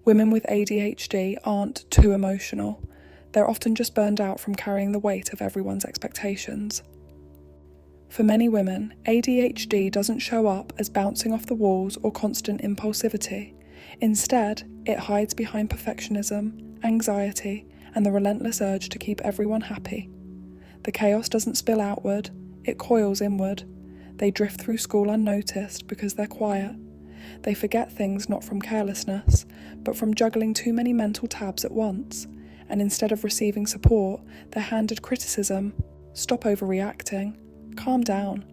Women with ADHD aren't too emotional. They're often just burned out from carrying the weight of everyone's expectations. For many women, ADHD doesn't show up as bouncing off the walls or constant impulsivity. Instead, it hides behind perfectionism, anxiety, and the relentless urge to keep everyone happy. The chaos doesn't spill outward, it coils inward. They drift through school unnoticed because they're quiet. They forget things not from carelessness, but from juggling too many mental tabs at once, and instead of receiving support, they're handed criticism. Stop overreacting. Calm down.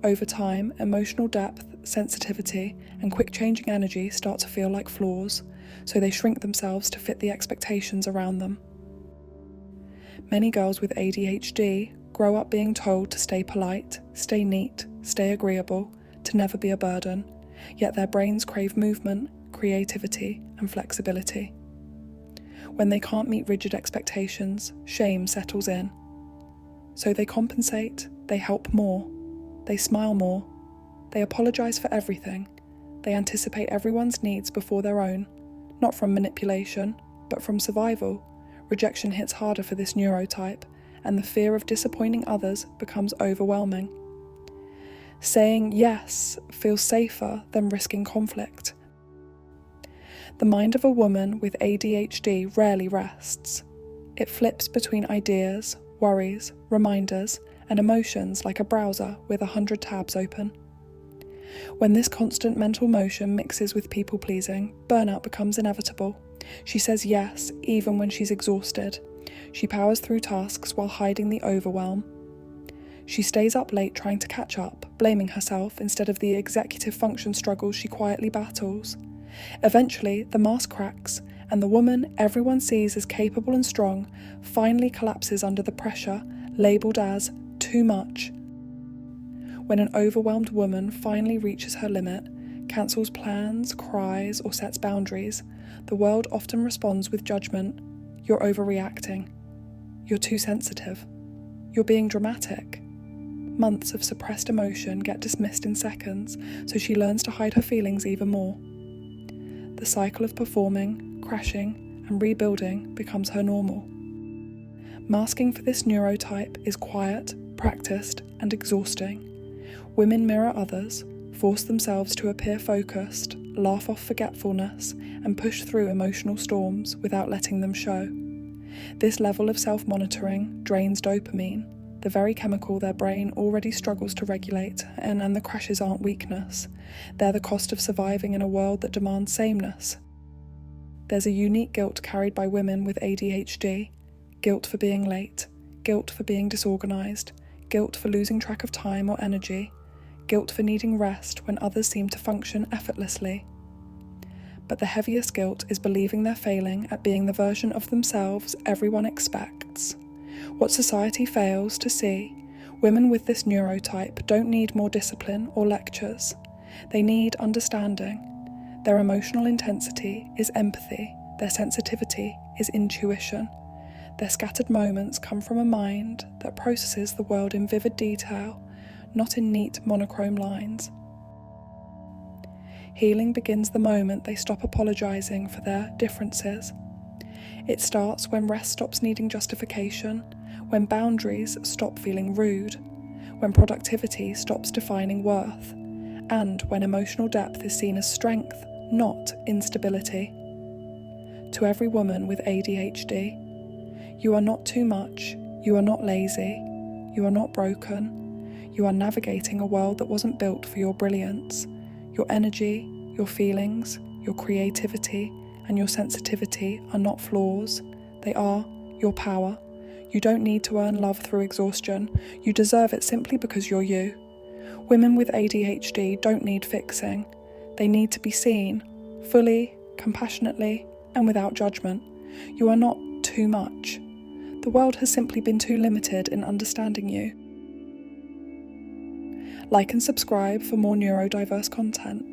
Over time, emotional depth, sensitivity, and quick-changing energy start to feel like flaws, so they shrink themselves to fit the expectations around them. Many girls with ADHD grow up being told to stay polite, stay neat, stay agreeable, to never be a burden, yet their brains crave movement, creativity, and flexibility. When they can't meet rigid expectations, shame settles in. So they compensate, they help more, they smile more, they apologise for everything, they anticipate everyone's needs before their own, not from manipulation, but from survival. Rejection hits harder for this neurotype, and the fear of disappointing others becomes overwhelming. Saying yes feels safer than risking conflict. The mind of a woman with ADHD rarely rests. It flips between ideas, worries, reminders, and emotions like a browser with 100 tabs open. When this constant mental motion mixes with people-pleasing, burnout becomes inevitable. She says yes, even when she's exhausted. She powers through tasks while hiding the overwhelm. She stays up late trying to catch up, blaming herself instead of the executive function struggles she quietly battles. Eventually, the mask cracks, and the woman everyone sees as capable and strong finally collapses under the pressure, labelled as too much. When an overwhelmed woman finally reaches her limit, cancels plans, cries, or sets boundaries, the world often responds with judgment. You're overreacting. You're too sensitive. You're being dramatic. Months of suppressed emotion get dismissed in seconds, so she learns to hide her feelings even more. The cycle of performing, crashing, and rebuilding becomes her normal. Masking for this neurotype is quiet, practiced, and exhausting. Women mirror others, force themselves to appear focused, laugh off forgetfulness, and push through emotional storms without letting them show. This level of self-monitoring drains dopamine, the very chemical their brain already struggles to regulate, and the crashes aren't weakness. They're the cost of surviving in a world that demands sameness. There's a unique guilt carried by women with ADHD, guilt for being late, guilt for being disorganised, guilt for losing track of time or energy, guilt for needing rest when others seem to function effortlessly. But the heaviest guilt is believing they're failing at being the version of themselves everyone expects. What society fails to see, women with this neurotype don't need more discipline or lectures. They need understanding. Their emotional intensity is empathy, their sensitivity is intuition. Their scattered moments come from a mind that processes the world in vivid detail, not in neat monochrome lines. Healing begins the moment they stop apologising for their differences. It starts when rest stops needing justification, when boundaries stop feeling rude, when productivity stops defining worth, and when emotional depth is seen as strength, not instability. To every woman with ADHD, you are not too much, you are not lazy, you are not broken, you are navigating a world that wasn't built for your brilliance. Your energy, your feelings, your creativity, and your sensitivity are not flaws, they are your power. You don't need to earn love through exhaustion, you deserve it simply because you're you. Women with ADHD don't need fixing, they need to be seen, fully, compassionately, and without judgment. You are not too much. The world has simply been too limited in understanding you. Like and subscribe for more neurodiverse content.